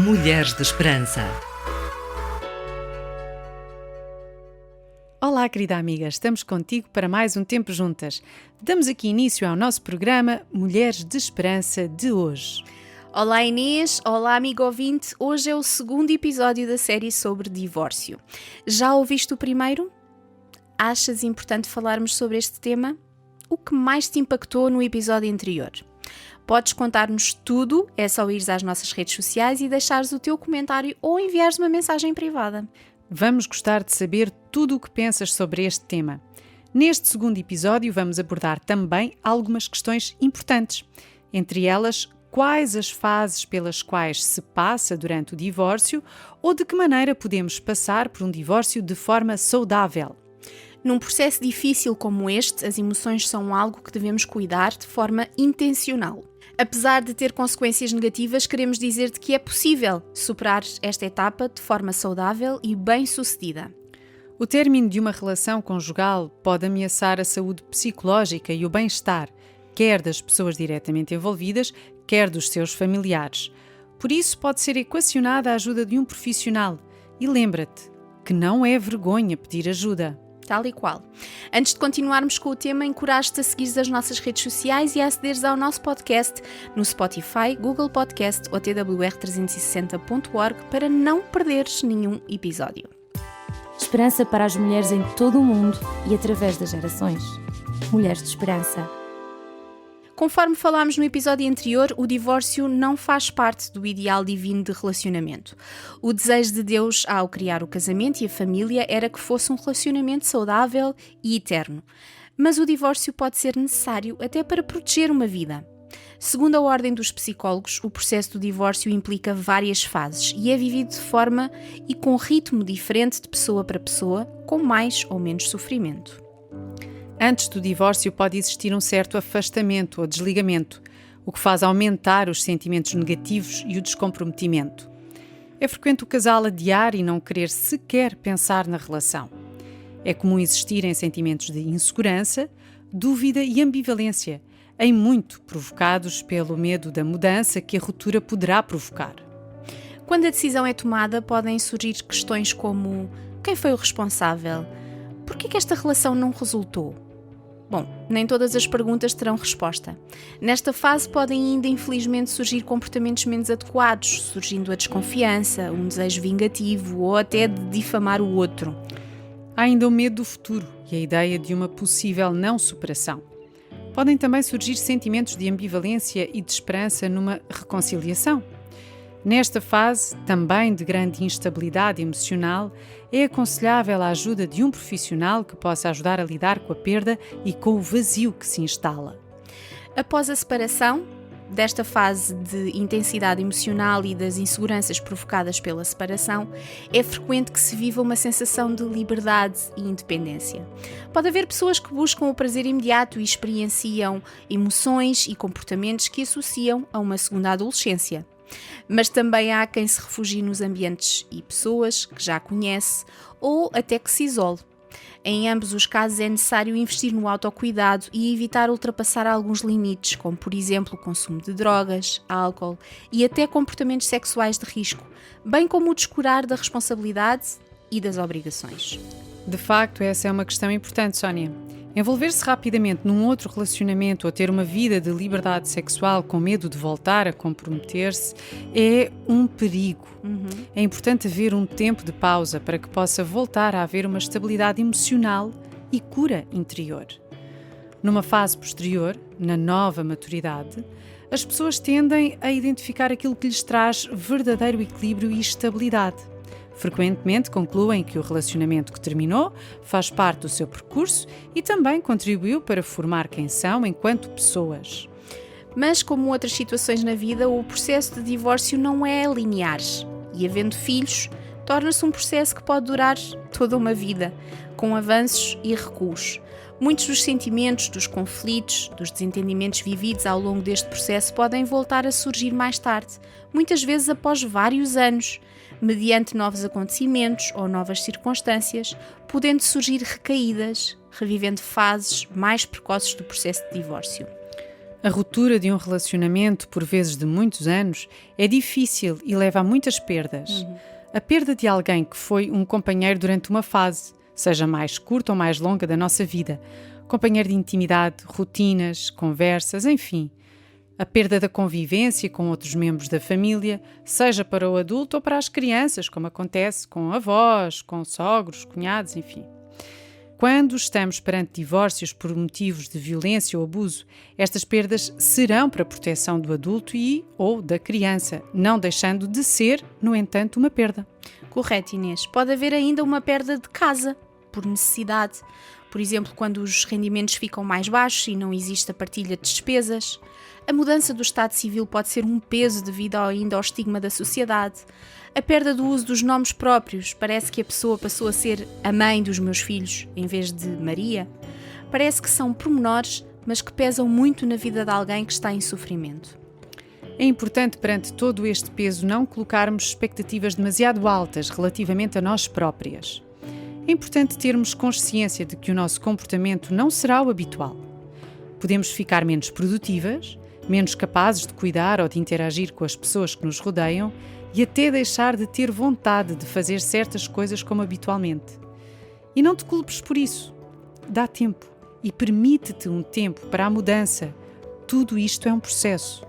Mulheres de Esperança. Olá, querida amiga, estamos contigo para mais um tempo juntas. Damos aqui início ao nosso programa Mulheres de Esperança de hoje. Olá Inês, olá amigo ouvinte, hoje é o segundo episódio da série sobre divórcio. Já ouviste o primeiro? Achas importante falarmos sobre este tema? O que mais te impactou no episódio anterior? Podes contar-nos tudo, é só ires às nossas redes sociais e deixares o teu comentário ou enviares uma mensagem privada. Vamos gostar de saber tudo o que pensas sobre este tema. Neste segundo episódio vamos abordar também algumas questões importantes. Entre elas, quais as fases pelas quais se passa durante o divórcio ou de que maneira podemos passar por um divórcio de forma saudável. Num processo difícil como este, as emoções são algo que devemos cuidar de forma intencional. Apesar de ter consequências negativas, queremos dizer-te que é possível superar esta etapa de forma saudável e bem-sucedida. O término de uma relação conjugal pode ameaçar a saúde psicológica e o bem-estar, quer das pessoas diretamente envolvidas, quer dos seus familiares. Por isso, pode ser equacionada a ajuda de um profissional. E lembra-te que não é vergonha pedir ajuda. Tal e qual. Antes de continuarmos com o tema, encorajo-te a seguires as nossas redes sociais e a acederes ao nosso podcast no Spotify, Google Podcast ou twr360.org para não perderes nenhum episódio. Esperança para as mulheres em todo o mundo e através das gerações. Mulheres de Esperança. Conforme falámos no episódio anterior, o divórcio não faz parte do ideal divino de relacionamento. O desejo de Deus ao criar o casamento e a família era que fosse um relacionamento saudável e eterno. Mas o divórcio pode ser necessário até para proteger uma vida. Segundo a ordem dos psicólogos, o processo do divórcio implica várias fases e é vivido de forma e com ritmo diferente de pessoa para pessoa, com mais ou menos sofrimento. Antes do divórcio pode existir um certo afastamento ou desligamento, o que faz aumentar os sentimentos negativos e o descomprometimento. É frequente o casal adiar e não querer sequer pensar na relação. É comum existirem sentimentos de insegurança, dúvida e ambivalência, em muito provocados pelo medo da mudança que a ruptura poderá provocar. Quando a decisão é tomada, podem surgir questões como: quem foi o responsável? Por que esta relação não resultou? Bom, nem todas as perguntas terão resposta. Nesta fase podem ainda, infelizmente, surgir comportamentos menos adequados, surgindo a desconfiança, um desejo vingativo ou até de difamar o outro. Há ainda o medo do futuro e a ideia de uma possível não superação. Podem também surgir sentimentos de ambivalência e de esperança numa reconciliação. Nesta fase, também de grande instabilidade emocional, é aconselhável a ajuda de um profissional que possa ajudar a lidar com a perda e com o vazio que se instala. Após a separação, desta fase de intensidade emocional e das inseguranças provocadas pela separação, é frequente que se viva uma sensação de liberdade e independência. Pode haver pessoas que buscam o prazer imediato e experienciam emoções e comportamentos que associam a uma segunda adolescência. Mas também há quem se refugie nos ambientes e pessoas que já conhece ou até que se isole. Em ambos os casos é necessário investir no autocuidado e evitar ultrapassar alguns limites, como por exemplo o consumo de drogas, álcool e até comportamentos sexuais de risco, bem como o descurar da responsabilidade e das obrigações. De facto, essa é uma questão importante, Sónia. Envolver-se rapidamente num outro relacionamento ou ter uma vida de liberdade sexual com medo de voltar a comprometer-se é um perigo. É importante haver um tempo de pausa para que possa voltar a haver uma estabilidade emocional e cura interior. Numa fase posterior, na nova maturidade, as pessoas tendem a identificar aquilo que lhes traz verdadeiro equilíbrio e estabilidade. Frequentemente concluem que o relacionamento que terminou faz parte do seu percurso e também contribuiu para formar quem são enquanto pessoas. Mas, como outras situações na vida, o processo de divórcio não é linear e, havendo filhos, torna-se um processo que pode durar toda uma vida, com avanços e recuos. Muitos dos sentimentos, dos conflitos, dos desentendimentos vividos ao longo deste processo podem voltar a surgir mais tarde, muitas vezes após vários anos, mediante novos acontecimentos ou novas circunstâncias, podendo surgir recaídas, revivendo fases mais precoces do processo de divórcio. A ruptura de um relacionamento, por vezes de muitos anos, é difícil e leva a muitas perdas. A perda de alguém que foi um companheiro durante uma fase, seja mais curta ou mais longa da nossa vida, companheiro de intimidade, rotinas, conversas, enfim. A perda da convivência com outros membros da família, seja para o adulto ou para as crianças, como acontece com avós, com sogros, cunhados, enfim. Quando estamos perante divórcios por motivos de violência ou abuso, estas perdas serão para a proteção do adulto e ou da criança, não deixando de ser, no entanto, uma perda. Correto, Inês. Pode haver ainda uma perda de casa, por necessidade. Por exemplo, quando os rendimentos ficam mais baixos e não existe a partilha de despesas. A mudança do estado civil pode ser um peso devido ainda ao estigma da sociedade. A perda do uso dos nomes próprios. Parece que a pessoa passou a ser a mãe dos meus filhos, em vez de Maria. Parece que são pormenores, mas que pesam muito na vida de alguém que está em sofrimento. É importante, perante todo este peso, não colocarmos expectativas demasiado altas relativamente a nós próprias. É importante termos consciência de que o nosso comportamento não será o habitual. Podemos ficar menos produtivas, menos capazes de cuidar ou de interagir com as pessoas que nos rodeiam e até deixar de ter vontade de fazer certas coisas como habitualmente. E não te culpes por isso. Dá tempo e permite-te um tempo para a mudança. Tudo isto é um processo.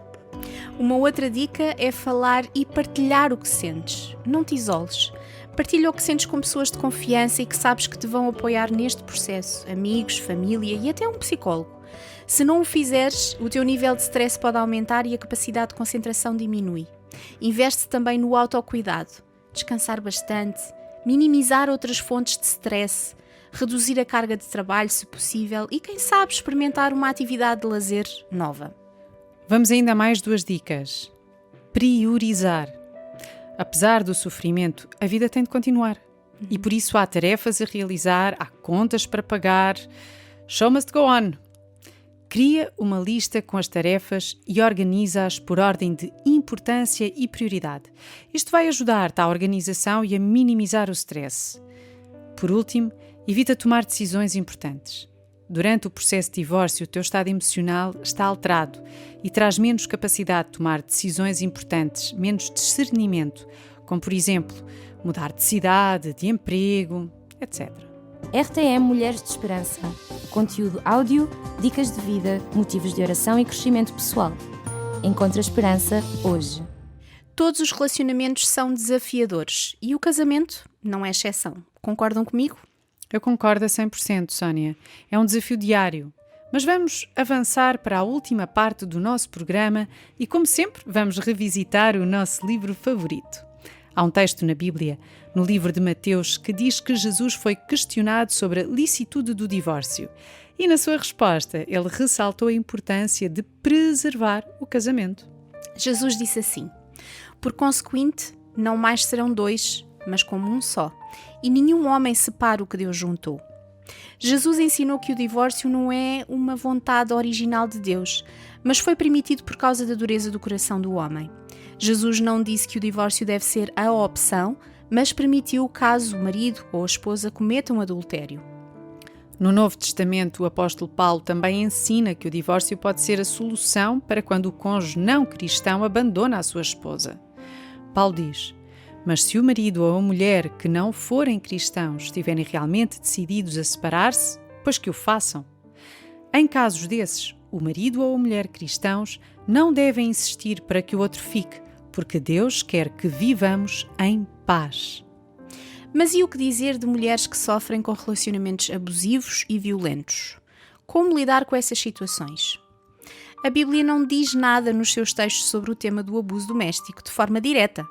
Uma outra dica é falar e partilhar o que sentes. Não te isoles. Partilha o que sentes com pessoas de confiança e que sabes que te vão apoiar neste processo. Amigos, família e até um psicólogo. Se não o fizeres, o teu nível de stress pode aumentar e a capacidade de concentração diminui. Investe também no autocuidado. Descansar bastante, minimizar outras fontes de stress, reduzir a carga de trabalho se possível e, quem sabe, experimentar uma atividade de lazer nova. Vamos ainda a mais 2 dicas. Priorizar. Apesar do sofrimento, a vida tem de continuar. E por isso há tarefas a realizar, há contas para pagar. Show must go on. Cria uma lista com as tarefas e organiza-as por ordem de importância e prioridade. Isto vai ajudar-te à organização e a minimizar o stress. Por último, evita tomar decisões importantes. Durante o processo de divórcio, o teu estado emocional está alterado e traz menos capacidade de tomar decisões importantes, menos discernimento, como, por exemplo, mudar de cidade, de emprego, etc. RTM Mulheres de Esperança. Conteúdo áudio, dicas de vida, motivos de oração e crescimento pessoal. Encontra esperança hoje. Todos os relacionamentos são desafiadores e o casamento não é exceção. Concordam comigo? Eu concordo a 100%, Sónia. É um desafio diário. Mas vamos avançar para a última parte do nosso programa e, como sempre, vamos revisitar o nosso livro favorito. Há um texto na Bíblia, no livro de Mateus, que diz que Jesus foi questionado sobre a licitude do divórcio. E na sua resposta, ele ressaltou a importância de preservar o casamento. Jesus disse assim: por consequente, não mais serão 2, mas como um só. E nenhum homem separa o que Deus juntou. Jesus ensinou que o divórcio não é uma vontade original de Deus, mas foi permitido por causa da dureza do coração do homem. Jesus não disse que o divórcio deve ser a opção, mas permitiu caso o marido ou a esposa cometam adultério. No Novo Testamento, o apóstolo Paulo também ensina que o divórcio pode ser a solução para quando o cônjuge não cristão abandona a sua esposa. Paulo diz: mas se o marido ou a mulher que não forem cristãos estiverem realmente decididos a separar-se, pois que o façam. Em casos desses, o marido ou a mulher cristãos não devem insistir para que o outro fique, porque Deus quer que vivamos em paz. Mas e o que dizer de mulheres que sofrem com relacionamentos abusivos e violentos? Como lidar com essas situações? A Bíblia não diz nada nos seus textos sobre o tema do abuso doméstico de forma direta,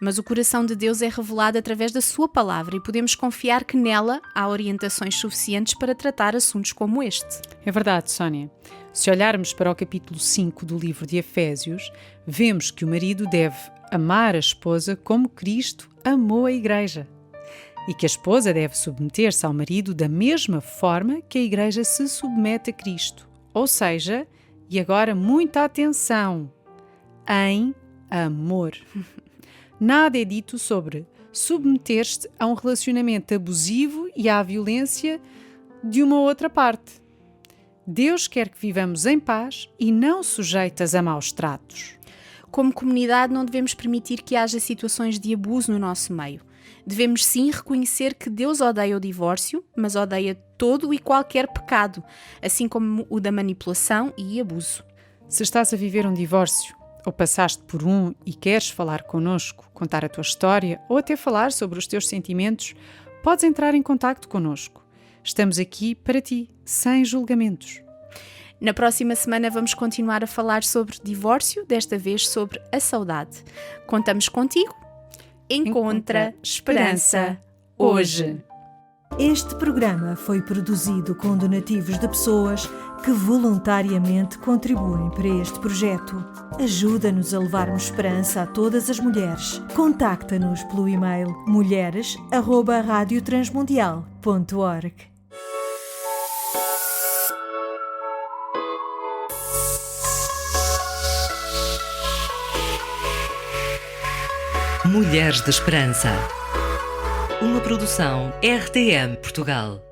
mas o coração de Deus é revelado através da sua palavra e podemos confiar que nela há orientações suficientes para tratar assuntos como este. É verdade, Sónia. Se olharmos para o capítulo 5 do livro de Efésios, vemos que o marido deve amar a esposa como Cristo amou a Igreja e que a esposa deve submeter-se ao marido da mesma forma que a Igreja se submete a Cristo. Ou seja, e agora muita atenção, em amor. Nada é dito sobre submeter-te a um relacionamento abusivo e à violência de uma outra parte. Deus quer que vivamos em paz e não sujeitas a maus tratos. Como comunidade, não devemos permitir que haja situações de abuso no nosso meio. Devemos sim reconhecer que Deus odeia o divórcio, mas odeia todo e qualquer pecado, assim como o da manipulação e abuso. Se estás a viver um divórcio, ou passaste por um e queres falar connosco, contar a tua história ou até falar sobre os teus sentimentos, podes entrar em contacto connosco. Estamos aqui para ti, sem julgamentos. Na próxima semana vamos continuar a falar sobre divórcio, desta vez sobre a saudade. Contamos contigo. Encontra esperança hoje. Este programa foi produzido com donativos de pessoas que voluntariamente contribuem para este projeto. Ajuda-nos a levarmos esperança a todas as mulheres. Contacta-nos pelo e-mail mulheres@radiotransmundial.org. Mulheres de Esperança. Uma produção RTM Portugal.